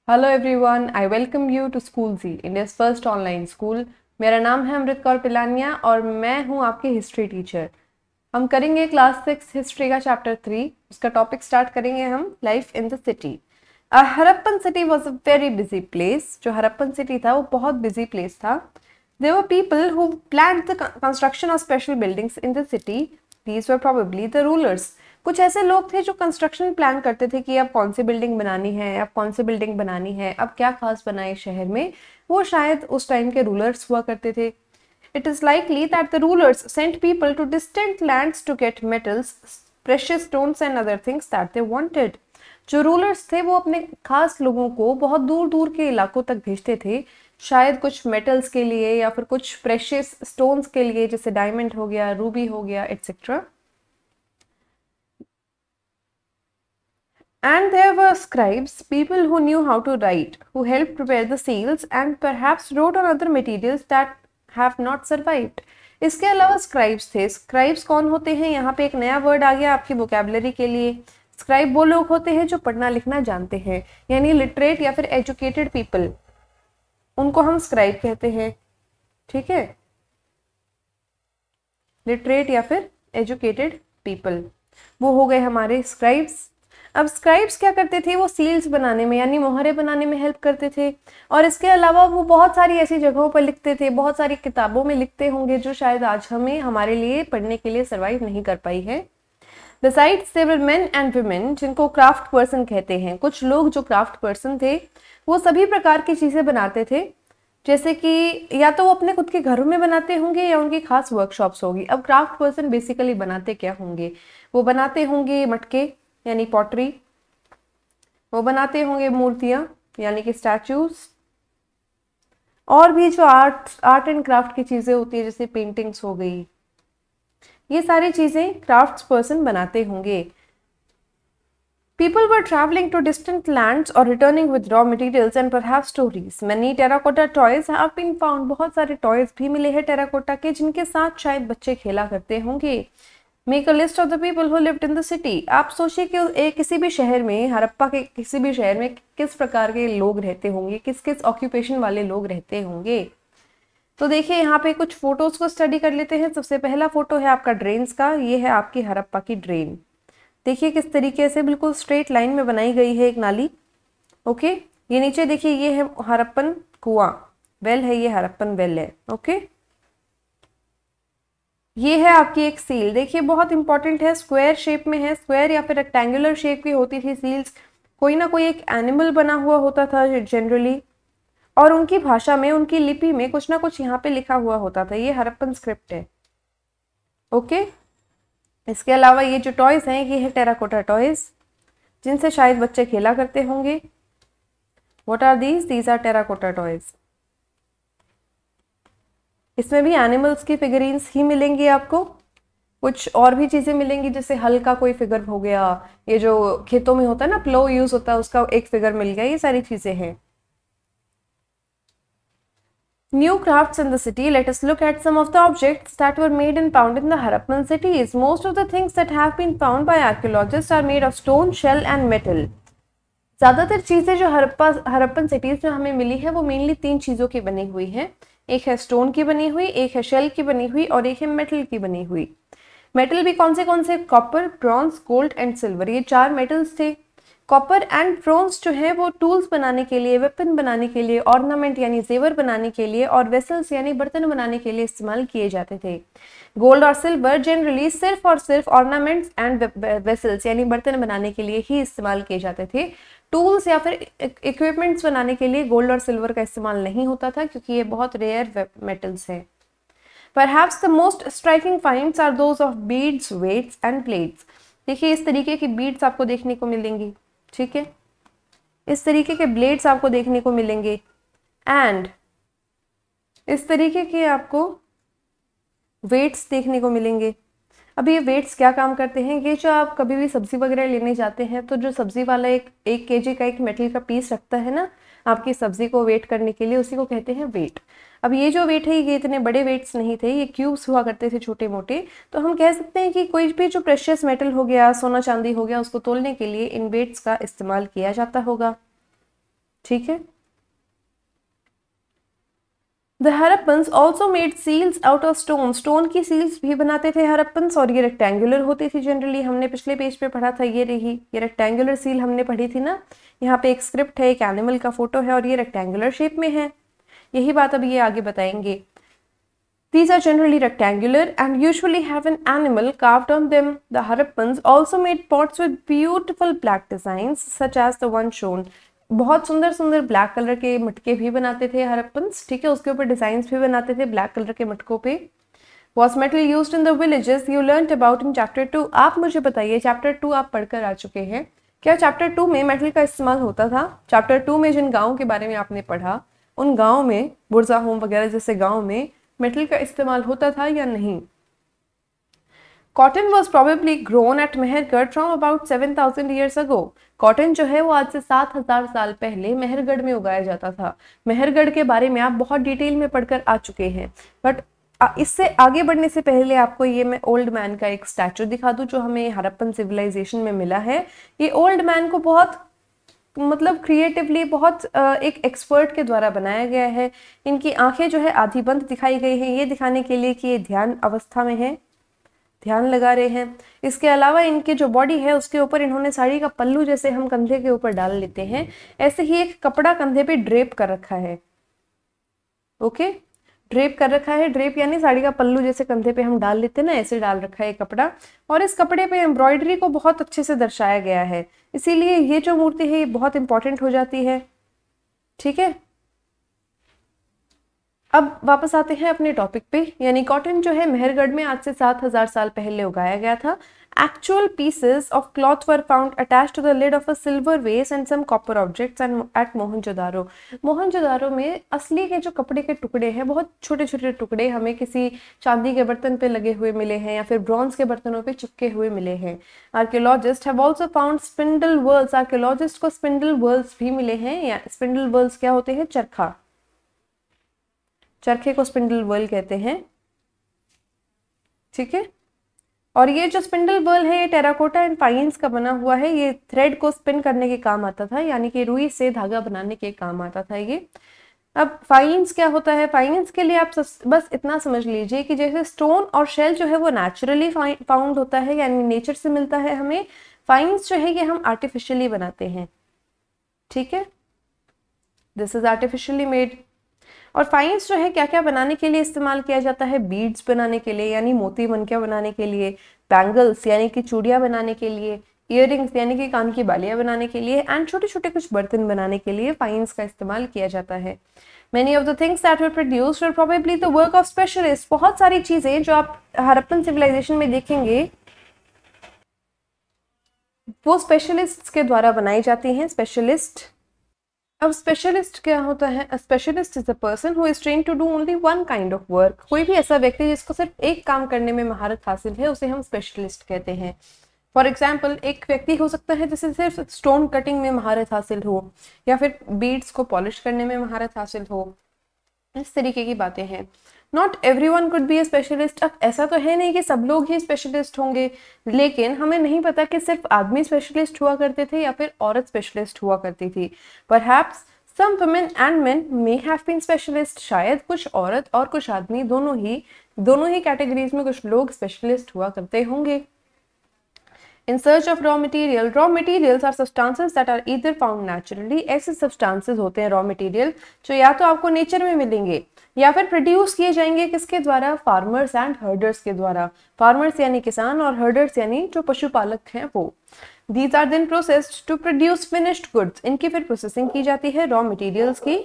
Hello everyone, I welcome you to school ji, India's first online school. मेरा नाम है अमृत कौर पिलानिया और मैं हूँ आपकी हिस्ट्री टीचर। हम करेंगे क्लास 6 हिस्ट्री का चैप्टर 3। उसका टॉपिक स्टार्ट करेंगे हम life in the city. Harappan city was a very busy place. जो हरप्पन सिटी था वो बहुत बिजी प्लेस था। There were people who planned the construction of special buildings in the city. These were probably the rulers. कुछ ऐसे लोग थे जो कंस्ट्रक्शन प्लान करते थे कि अब कौन सी बिल्डिंग बनानी है, अब कौन सी बिल्डिंग बनानी है, अब क्या खास बनाए शहर में। वो शायद उस टाइम के रूलर्स हुआ करते थे। It is likely that the rulers sent people to distant lands to get metals, precious stones and other things that they wanted. जो रूलर्स थे वो अपने खास लोगों को बहुत दूर दूर के इलाकों तक भेजते थे, शायद कुछ मेटल्स के लिए या फिर कुछ प्रेशियस स्टोन्स के लिए, जैसे डायमंड हो गया, रूबी हो गया, etcetera. And there were scribes, people who knew how to write, who helped prepare the seals and perhaps wrote on other materials that have not survived. इसके अलावा स्क्राइब्स थे। स्क्राइब्स कौन होते हैं? यहाँ पे एक नया वर्ड आ गया आपकी वोकेबलरी के लिए। स्क्राइब वो लोग होते हैं जो पढ़ना लिखना जानते हैं, यानी लिटरेट या फिर एजुकेटेड पीपल, उनको हम स्क्राइब कहते हैं। ठीक है, लिटरेट या फिर एजुकेटेड पीपल, वो हो गए हमारे स्क्राइब्स। अब स्क्राइब्स क्या करते थे? वो सील्स बनाने में यानी मोहरे बनाने में हेल्प करते थे। और इसके अलावा वो बहुत सारी ऐसी जगहों पर लिखते थे, बहुत सारी किताबों में लिखते होंगे जो शायद आज हमें हमारे लिए पढ़ने के लिए सर्वाइव नहीं कर पाई है। Besides, there were men and women जिनको क्राफ्ट पर्सन कहते हैं। कुछ लोग जो क्राफ्ट पर्सन थे वो सभी प्रकार की चीज़ें बनाते थे, जैसे कि या तो वो अपने खुद के घरों में बनाते होंगे या उनकी खास वर्कशॉप्स होगी। अब क्राफ्ट पर्सन बेसिकली बनाते क्या होंगे? वो बनाते होंगे मटके यानी पॉटरी, वो बनाते होंगे मूर्तियाँ यानी कि स्टैचूज, और भी जो आर्ट एंड क्राफ्ट की चीज़ें होती है जैसे पेंटिंग्स हो गई, ये सारी चीज़ें क्राफ्ट्स पर्सन बनाते होंगे। People were traveling to distant lands or returning with raw materials and perhaps stories. Many terracotta toys have been found. बहुत सारे toys भी मिले हैं टेराकोटा के जिनके साथ शायद बच्चे खेला करते होंगे। Make a list of the people who lived in the city. आप सोचिए कि किसी भी शहर में, हड़प्पा के किसी भी शहर में किस प्रकार के लोग रहते होंगे, किस किस ऑक्यूपेशन वाले लोग रहते होंगे। तो देखिए यहाँ पे कुछ फोटोज को स्टडी कर लेते हैं। सबसे पहला फोटो है आपका ड्रेन्स का। ये है आपकी हड़प्पा की ड्रेन। देखिए किस तरीके से बिल्कुल स्ट्रेट लाइन में बनाई गई है एक नाली। ओके, ये नीचे देखिए, ये है हड़प्पन कुआं, वेल है, ये हड़प्पन वेल है। ओके, ये है आपकी एक सील। देखिए बहुत इंपॉर्टेंट है, स्क्वायर शेप में है। स्क्वायर या फिर रेक्टेंगुलर शेप की होती थी सील्स। कोई ना कोई एक एनिमल बना हुआ होता था जनरली, और उनकी भाषा में, उनकी लिपि में कुछ ना कुछ यहाँ पे लिखा हुआ होता था। ये हड़प्पन स्क्रिप्ट है। ओके, इसके अलावा ये जो टॉयज हैं ये है टेराकोटा टॉयज जिनसे शायद बच्चे खेला करते होंगे। What are these are terracotta toys. इसमें भी एनिमल्स की फिगरीन्स ही मिलेंगी आपको, कुछ और भी चीज़ें मिलेंगी, जैसे हल का कोई फिगर हो गया, ये जो खेतों में होता है ना, प्लो यूज होता है, उसका एक फिगर मिल गया। ये सारी चीज़ें हैं। New crafts in the city. Let us look at some of the objects that were made and found in the Harappan cities. Most of the things that have been found by archaeologists are made of stone, shell and metal. ज़्यादातर चीज़ें जो Harappan cities में हमें मिली है वो mainly 3 चीज़ों की बनी हुई है। एक है स्टोन की बनी हुई, एक है शेल की बनी हुई और एक है मेटल की बनी हुई। मेटल भी कौन से? Copper, bronze, gold and silver, ये 4 मेटल्स थे। कॉपर एंड ब्रॉन्ज जो है वो टूल्स बनाने के लिए, वेपन बनाने के लिए, ऑर्नामेंट यानी जेवर बनाने के लिए, और वेसल्स यानी बर्तन बनाने के लिए इस्तेमाल किए जाते थे। गोल्ड और सिल्वर जनरली सिर्फ और सिर्फ ऑर्नामेंट्स एंड वेसल्स यानी बर्तन बनाने के लिए ही इस्तेमाल किए जाते थे। टूल्स या फिर इक्विपमेंट्स बनाने के लिए गोल्ड और सिल्वर का इस्तेमाल नहीं होता था, क्योंकि ये बहुत रेयर मेटल्स हैं। Perhaps the most striking finds are those of beads, weights and plates. देखिए इस तरीके की बीड्स आपको देखने को मिलेंगी, ठीक है, इस तरीके के ब्लेड्स आपको देखने को मिलेंगे, एंड इस तरीके के आपको वेट्स देखने को मिलेंगे। अब ये वेट्स क्या काम करते हैं? ये जो आप कभी भी सब्जी वगैरह लेने जाते हैं तो जो सब्जी वाला एक केजी का एक मेटल का पीस रखता है ना आपकी सब्जी को वेट करने के लिए, उसी को कहते हैं वेट। अब ये जो वेट है ये इतने बड़े वेट्स नहीं थे, ये क्यूब्स हुआ करते थे छोटे मोटे। तो हम कह सकते हैं कि कोई भी जो प्रेशियस मेटल हो गया, सोना चांदी हो गया, उसको तोलने के लिए इन वेट्स का इस्तेमाल किया जाता होगा। ठीक है। The Harappans also made seals out of stone. Stone की सील्स भी बनाते थे हरप्पन्स, और ये रेक्टेंगुलर होती थी जनरली। हमने पिछले पेज पे पढ़ा था, ये रही, ये रेक्टेंगुलर सील हमने पढ़ी थी ना। यहाँ पे एक स्क्रिप्ट है, एक एनिमल का फोटो है, और ये रेक्टेंगुलर शेप में है। यही बात अब ये आगे बताएंगे। These are generally rectangular and usually have an animal carved on them. The Harappans also made pots with beautiful black designs such as the one shown. बहुत सुंदर सुंदर ब्लैक कलर के मटके भी बनाते थे हरप्पन्स, ठीक है। उसके ऊपर डिजाइन्स भी बनाते थे ब्लैक कलर के मटकों पे। Was metal used in the villages? You learnt about in chapter 2. आप मुझे बताइए, चैप्टर 2 आप पढ़कर आ चुके हैं, क्या चैप्टर 2 में मेटल का इस्तेमाल होता था? चैप्टर 2 में जिन गाँव के बारे में आपने पढ़ा, उन गाँव में, बुरजा होम वगैरह जैसे गाँव में मेटल का इस्तेमाल होता था या नहीं? Cotton was probably grown at Mehrgarh from about 7000 years ago. Cotton जो है वो आज से 7000 साल पहले मेहरगढ़ में उगाया जाता था। मेहरगढ़ के बारे में आप बहुत डिटेल में पढ़कर आ चुके हैं, बट इससे आगे बढ़ने से पहले आपको ये मैं ओल्ड मैन का एक स्टैचू दिखा दूं जो हमें हरप्पन सिविलाइजेशन में मिला है। ये ओल्ड मैन को बहुत मतलब क्रिएटिवली बहुत एक एक्सपर्ट के द्वारा बनाया गया है। इनकी आंखें जो है आधी बंद दिखाई गई हैं, ये दिखाने के लिए कि ये ध्यान अवस्था में है, ध्यान लगा रहे हैं। इसके अलावा इनके जो बॉडी है उसके ऊपर इन्होंने साड़ी का पल्लू जैसे हम कंधे के ऊपर डाल लेते हैं, ऐसे ही एक कपड़ा कंधे पे ड्रेप कर रखा है। ओके, ड्रेप कर रखा है। ड्रेप यानी साड़ी का पल्लू जैसे कंधे पे हम डाल लेते हैं ना, ऐसे डाल रखा है कपड़ा, और इस कपड़े पे एम्ब्रॉयडरी को बहुत अच्छे से दर्शाया गया है। इसीलिए ये जो मूर्ति है ये बहुत इंपॉर्टेंट हो जाती है, ठीक है। अब वापस आते हैं अपने टॉपिक पे, यानी कॉटन जो है मेहरगढ़ में आज से 7000 साल पहले उगाया गया था। Actual pieces of cloth were found attached to the lid of a silver vase and some copper objects at Mohenjodaro. Mohenjodaro में असली के जो कपड़े के टुकड़े हैं, बहुत छोटे छोटे टुकड़े हमें किसी चांदी के बर्तन पे लगे हुए मिले हैं या फिर ब्रॉन्ज के बर्तनों पे चिपके हुए मिले हैं। Archaeologist have also found spindle whorls. Archaeologist को स्पिंडल वर्ल्स भी मिले हैं। या स्पिंडल वर्ल्स क्या होते हैं? चरखा, चरखे को स्पिंडल वर्ल कहते हैं, ठीक है। और ये जो स्पिंडल वर्ल है ये टेराकोटा एंड फाइन्स का बना हुआ है। ये थ्रेड को स्पिन करने के काम आता था, यानी कि रुई से धागा बनाने के काम आता था ये। अब फाइन्स क्या होता है? फाइन्स के लिए आप बस इतना समझ लीजिए कि जैसे स्टोन और शेल जो है वो नेचुरली फाउंड होता है, यानी नेचर से मिलता है हमें। फाइन्स जो है ये हम आर्टिफिशियली बनाते हैं, ठीक है। This is artificially made. और फाइन्स जो है क्या क्या बनाने के लिए इस्तेमाल किया जाता है? बीड्स बनाने के लिए, यानी मोती मनकियां बनाने के लिए, बैंगल्स यानी कि चूड़ियां बनाने के लिए, इयररिंग्स यानी कि कान की बालियां बनाने के लिए, एंड छोटे छोटे कुछ बर्तन बनाने के लिए फाइन्स का इस्तेमाल किया जाता है। Many of the things that were produced were probably the work of specialists। बहुत सारी चीजें जो आप हरप्पन सिविलाइजेशन में देखेंगे वो स्पेशलिस्ट्स के द्वारा बनाई जाती हैं। स्पेशलिस्ट, अब स्पेशलिस्ट क्या होता है? A specialist is a person who is trained to do only one kind of work. कोई भी ऐसा व्यक्ति जिसको सिर्फ एक काम करने में महारत हासिल है उसे हम स्पेशलिस्ट कहते हैं। फॉर एग्जाम्पल, एक व्यक्ति हो सकता है जिसे सिर्फ स्टोन कटिंग में महारत हासिल हो, या फिर बीड्स को पॉलिश करने में महारत हासिल हो, इस तरीके की बातें हैं। Not every one could be A specialist. अब ऐसा तो है नहीं कि सब लोग ही स्पेशलिस्ट होंगे, लेकिन हमें नहीं पता कि सिर्फ आदमी स्पेशलिस्ट हुआ करते थे या फिर औरत स्पेशलिस्ट हुआ करती थी। Perhaps some women and men may have been specialist. शायद कुछ औरत और कुछ आदमी दोनों ही कैटेगरीज में कुछ लोग स्पेशलिस्ट हुआ करते होंगे। In search of raw material, raw materials are substances that are either found naturally। ऐसे substances होते हैं raw material जो या तो आपको नेचर में मिलेंगे या फिर प्रोड्यूस किए जाएंगे किसके द्वारा? फार्मर्स एंड हर्डर्स के द्वारा। फार्मर्स यानी किसान और हर्डर्स यानी जो पशुपालक हैं वो। These are then processed to produce finished goods। इनकी फिर प्रोसेसिंग की जाती है रॉ मटेरियल्स की।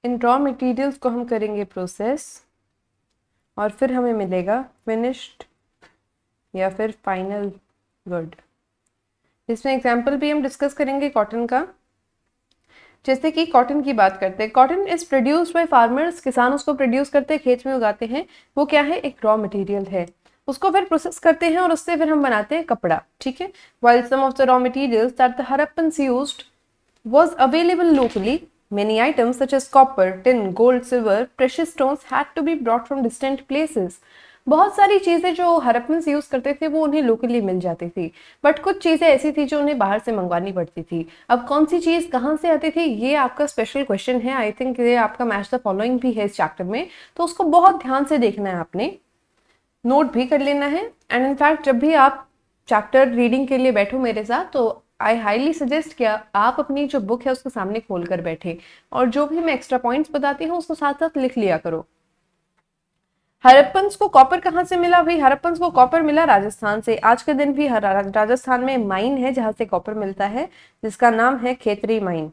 इन रॉ मटेरियल्स को हम करेंगे प्रोसेस और फिर हमें मिलेगा फिनिश्ड या फिर फाइनल गुड। इसमें एग्जाम्पल भी हम डिस्कस करेंगे कॉटन का। जैसे कि कॉटन की बात करते हैं, cotton is produced by farmers. किसान उसको प्रोड्यूस करते हैं, खेत में उगाते हैं। वो क्या है? एक रॉ मटेरियल है। उसको फिर प्रोसेस करते हैं और उससे फिर हम बनाते हैं कपड़ा, ठीक है। While some of the raw materials that the Harappans used was available locally, many items such as copper, tin, gold, silver, precious stones had to be brought from distant places। बहुत सारी चीजें जो हड़प्पन्स यूज करते थे वो उन्हें locally मिल जाती थी, बट कुछ चीजें ऐसी थी जो उन्हें बाहर से मंगवानी पड़ती थी। अब कौन सी चीज कहाँ से आती थी, ये आपका स्पेशल क्वेश्चन है। आई थिंक ये आपका मैच द फॉलोइंग भी है इस चैप्टर में, तो उसको बहुत ध्यान से देखना है, आपने नोट भी कर लेना है। एंड इनफैक्ट जब भी आप चैप्टर रीडिंग के लिए बैठो मेरे साथ, तो आई हाईली सजेस्ट किया आप अपनी जो बुक है उसको सामने खोल कर बैठे, और जो भी मैं एक्स्ट्रा पॉइंट्स बताती हूँ उसको साथ साथ लिख लिया करो। हड़प्पन्स को कॉपर कहाँ से मिला भाई? हड़प्पन्स को कॉपर मिला राजस्थान से। आज के दिन भी राजस्थान में माइन है जहां से कॉपर मिलता है, जिसका नाम है खेतरी माइन।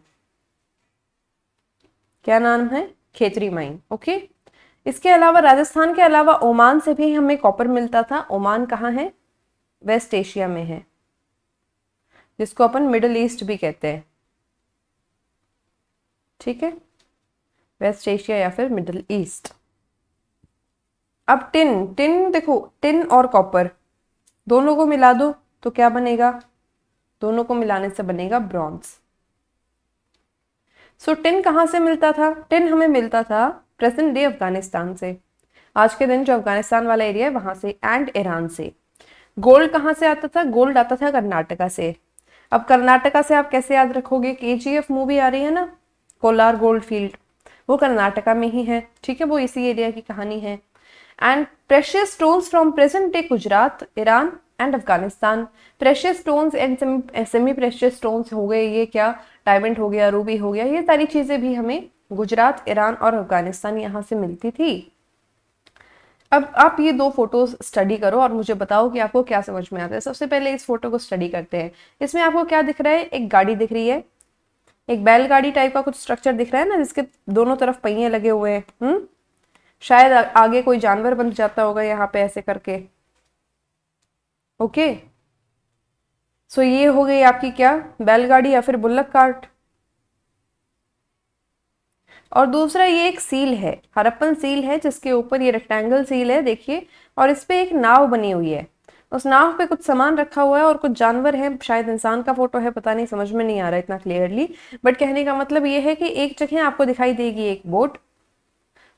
क्या नाम है? खेतरी माइन। ओके। इसके अलावा राजस्थान के अलावा ओमान से भी हमें कॉपर मिलता था। ओमान कहाँ है? वेस्ट एशिया में है, जिसको अपन मिडिल ईस्ट भी कहते हैं। ठीक है, वेस्ट एशिया या फिर मिडिल ईस्ट। अब टिन देखो, टिन और कॉपर दोनों को मिला दो तो क्या बनेगा? दोनों को मिलाने से बनेगा ब्रॉन्ज। सो टिन कहाँ से मिलता था? टिन हमें मिलता था प्रेजेंट डे अफगानिस्तान से। आज के दिन जो अफगानिस्तान वाला एरिया है वहां से, एंड ईरान से। गोल्ड कहाँ से आता था? गोल्ड आता था कर्नाटका से। अब कर्नाटका से आप कैसे याद रखोगे? KGF मूवी आ रही है ना, कोलार गोल्ड फील्ड, वो कर्नाटका में ही है। ठीक है, वो इसी एरिया की कहानी है। And precious stones from present day Gujarat, Iran and Afghanistan. Precious stones and semi precious stones हो गए, ये क्या, डायमंड हो गया, रूबी हो गया, ये सारी चीजें भी हमें गुजरात, ईरान और अफगानिस्तान यहाँ से मिलती थी। अब आप ये दो फोटोज स्टडी करो और मुझे बताओ कि आपको क्या समझ में आता है। सबसे पहले इस फोटो को स्टडी करते हैं। इसमें आपको क्या दिख रहा है? एक गाड़ी दिख रही है, एक बैलगाड़ी टाइप का कुछ स्ट्रक्चर दिख रहा है ना, जिसके दोनों तरफ पहिए लगे हुए हैं। शायद आगे कोई जानवर बन जाता होगा यहाँ पे ऐसे करके। ओके, सो ये हो गई आपकी क्या, बैलगाड़ी या फिर बुल्लक कार्ट। और दूसरा ये एक सील है, हड़प्पन सील है, जिसके ऊपर ये रेक्टेंगल सील है देखिए, और इस पे एक नाव बनी हुई है। उस नाव पे कुछ सामान रखा हुआ है और कुछ जानवर हैं, शायद इंसान का फोटो है, पता नहीं, समझ में नहीं आ रहा इतना क्लियरली, बट कहने का मतलब ये है कि एक जगह आपको दिखाई देगी एक बोट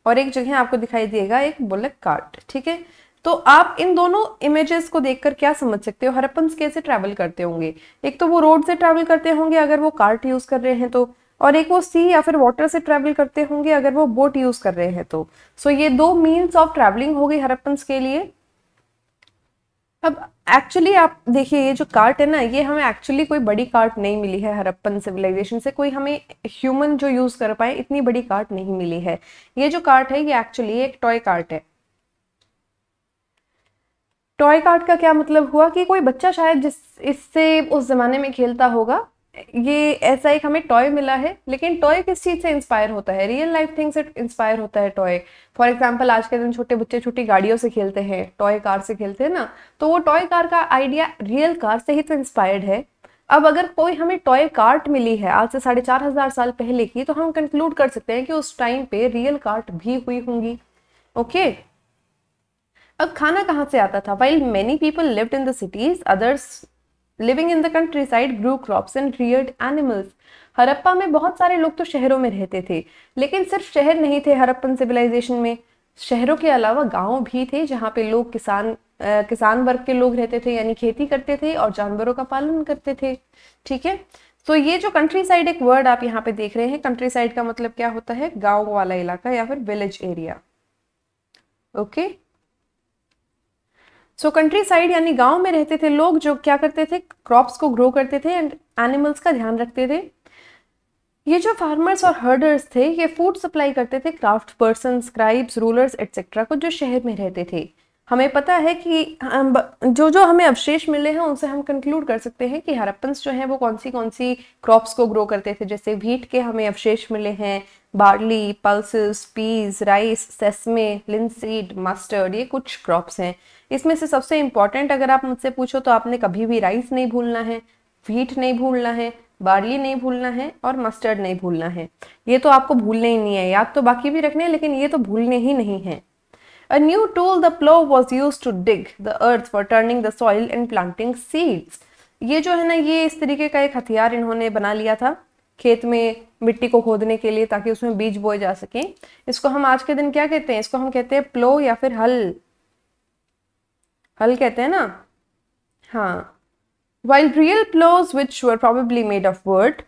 और एक जगह आपको दिखाई देगा एक बुल्लक कार्ट। ठीक है, तो आप इन दोनों इमेजेस को देखकर क्या समझ सकते हो हड़प्पन्स कैसे ट्रैवल करते होंगे? एक तो वो रोड से ट्रैवल करते होंगे अगर वो कार्ट यूज कर रहे हैं तो, और एक वो सी या फिर वाटर से ट्रैवल करते होंगे अगर वो बोट यूज कर रहे हैं तो। सो ये दो मीन्स ऑफ ट्रैवलिंग हो गई हड़प्पन्स के लिए। अब एक्चुअली आप देखिए, ये जो कार्ट है ना, ये हमें एक्चुअली कोई बड़ी कार्ट नहीं मिली है हड़प्पन सिविलाइजेशन से। कोई हमें ह्यूमन जो यूज कर पाए इतनी बड़ी कार्ट नहीं मिली है। ये जो कार्ट है ये एक्चुअली एक टॉय कार्ट है। टॉय कार्ट का क्या मतलब हुआ कि कोई बच्चा शायद जिस इससे उस जमाने में खेलता होगा, ये ऐसा एक हमें टॉय मिला है। लेकिन टॉय किस चीज से इंस्पायर होता है? रियल लाइफ थिंग से इंस्पायर होता है टॉय। फॉर एग्जांपल आज के दिन छोटे बच्चे छोटी गाड़ियों से खेलते हैं, टॉय कार से खेलते हैं ना, तो वो टॉय कार का आइडिया रियल कार से ही तो इंस्पायर्ड है। अब अगर कोई हमें टॉय कार्ट मिली है आज से 4500 साल पहले की, तो हम कंक्लूड कर सकते हैं कि उस टाइम पे रियल कार्ट भी हुई होंगी। ओके, अब खाना कहाँ से आता था? While many people lived in the cities, others living in the countryside grew crops and reared animals. Harappa में बहुत सारे लोग तो शहरों में रहते थे, लेकिन सिर्फ शहर नहीं थे हड़प्पन सिविलाइजेशन में। शहरों के अलावा गांव भी थे जहाँ पे लोग किसान वर्ग के लोग रहते थे, यानी खेती करते थे और जानवरों का पालन करते थे। ठीक है, तो ये जो कंट्री साइड एक वर्ड आप यहाँ पे देख रहे हैं, कंट्री साइड का मतलब क्या होता है? गाँव वाला इलाका या फिर विलेज एरिया। ओके, सो कंट्री साइड यानी गांव में रहते थे लोग जो क्या करते थे? क्रॉप्स को ग्रो करते थे एंड एनिमल्स का ध्यान रखते थे। ये जो फार्मर्स और हर्डर्स थे ये फूड सप्लाई करते थे craft person, scribes, rulers etcetera को जो शहर में रहते थे। हमें पता है कि जो हमें अवशेष मिले हैं उनसे हम कंक्लूड कर सकते हैं कि हड़प्पन्स जो हैं वो कौन सी क्रॉप्स को ग्रो करते थे। जैसे व्हीट के हमें अवशेष मिले हैं, barley, pulses, peas, rice, sesame, linseed, mustard, ये कुछ क्रॉप्स हैं। इसमें से सबसे इंपॉर्टेंट अगर आप मुझसे पूछो तो आपने कभी भी राइस नहीं भूलना है, व्हीट नहीं भूलना है, बार्ली नहीं भूलना है और मस्टर्ड नहीं भूलना है। ये तो आपको भूलने ही नहीं है, याद तो बाकी भी रखने हैं लेकिन ये तो भूलने ही नहीं है। A new tool, the plow, was used to dig the earth for turning the soil and planting seeds. ये जो है ना, ये इस तरीके का एक हथियार इन्होंने बना लिया था खेत में मिट्टी को खोदने के लिए ताकि उसमें बीज बोए जा सकें। इसको हम आज के दिन क्या कहते हैं? इसको हम कहते हैं प्लो या फिर हल। हल कहते हैं ना, हाँ। While real plows, which were probably made of wood,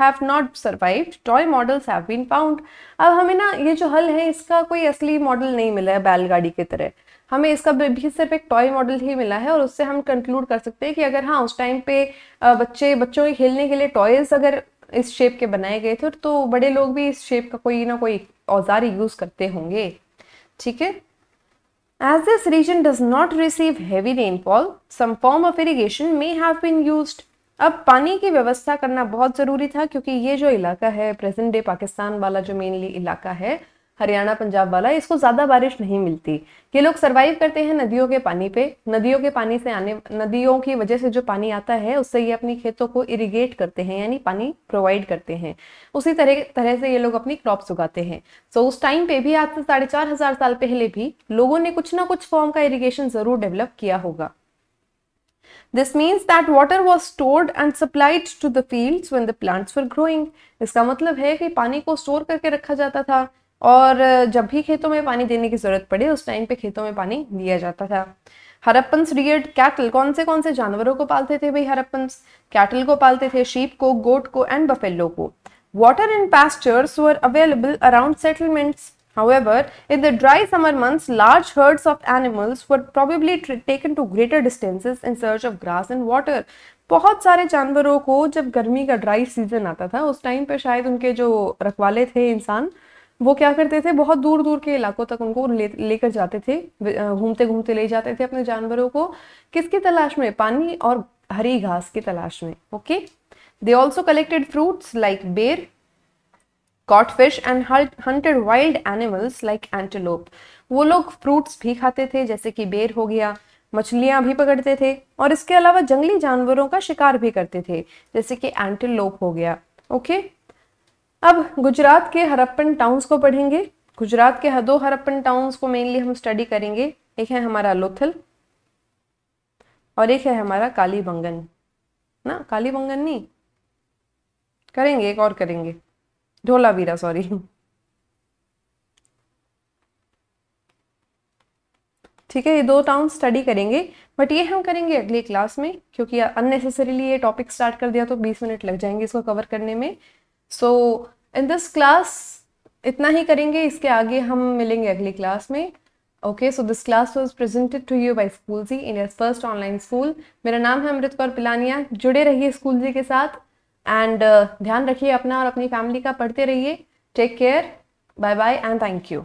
have not survived, toy models have been found. अब हमें ना ये जो हल है इसका कोई असली मॉडल नहीं मिला है बैलगाड़ी की तरह, हमें इसका भी सिर्फ एक टॉय मॉडल ही मिला है, और उससे हम कंक्लूड कर सकते हैं कि अगर हाँ उस टाइम पे बच्चों के खेलने के लिए टॉयज अगर इस शेप के बनाए गए थे तो बड़े लोग भी इस शेप का कोई ना कोई औजार यूज करते होंगे। ठीक है। As this region does not receive heavy rainfall, some form of irrigation may have been used. अब पानी की व्यवस्था करना बहुत ज़रूरी था क्योंकि ये जो इलाका है प्रेजेंट डे पाकिस्तान वाला जो मेनली इलाका है हरियाणा पंजाब वाला, इसको ज़्यादा बारिश नहीं मिलती। ये लोग सरवाइव करते हैं नदियों के पानी पे, नदियों के पानी से आने, नदियों की वजह से जो पानी आता है उससे ये अपनी खेतों को इरिगेट करते हैं, यानी पानी प्रोवाइड करते हैं। उसी तरह से ये लोग अपनी क्रॉप्स उगाते हैं। सो उस टाइम पे भी, आज से 4500 साल पहले भी लोगों ने कुछ ना कुछ फॉर्म का इरिगेशन जरूर डेवलप किया होगा। This means that water was stored and supplied to the fields when the plants were growing. इसका मतलब है कि पानी को स्टोर करके रखा जाता था और जब भी खेतों में पानी देने की जरूरत पड़े उस टाइम पे खेतों में पानी दिया जाता था। हरप्पन्स रियर्ड कैटल, कौन से जानवरों को पालते थे भाई हरप्पन्स? कैटल को पालते थे, शीप को, गोट को एंड बफेलो को। Water in pastures were available around settlements. However, in the dry summer months, large herds of animals were probably taken to greater distances in search of grass and water. बहुत सारे जानवरों को जब गर्मी का dry season आता था उस टाइम पे शायद उनके जो रखवाले थे इंसान, वो क्या करते थे, बहुत दूर दूर के इलाकों तक उनको लेकर जाते थे, घूमते घूमते ले जाते थे अपने जानवरों को, किसकी तलाश में? पानी और हरी घास की तलाश में। Okay. They also collected fruits like बेर, caught fish and hunted wild animals like antelope. वो लोग फ्रूट्स भी खाते थे जैसे कि बेर हो गया, मछलियां भी पकड़ते थे और इसके अलावा जंगली जानवरों का शिकार भी करते थे जैसे कि एंटीलोप हो गया। ओके। अब गुजरात के हरप्पन टाउन्स को पढ़ेंगे। गुजरात के दो हरप्पन टाउन्स को मेनली हम स्टडी करेंगे, एक है हमारा लोथल और एक है हमारा कालीबंगन। ना कालीबंगन नहीं करेंगे, एक और करेंगे, धोलावीरा, सॉरी। ठीक है, ये दो टाउन स्टडी करेंगे बट ये हम करेंगे अगली क्लास में क्योंकि अननेसेसरीली ये टॉपिक स्टार्ट कर दिया तो 20 मिनट लग जाएंगे इसको कवर करने में। सो इन दिस क्लास इतना ही करेंगे, इसके आगे हम मिलेंगे अगली क्लास में। Okay, so this class was presented to you by school ji, India's first online school. मेरा नाम है अमृत कौर पिलानिया। जुड़े रहिए स्कूल जी के साथ एंड ध्यान रखिए अपना और अपनी फैमिली का, पढ़ते रहिए। Take care, bye bye and thank you.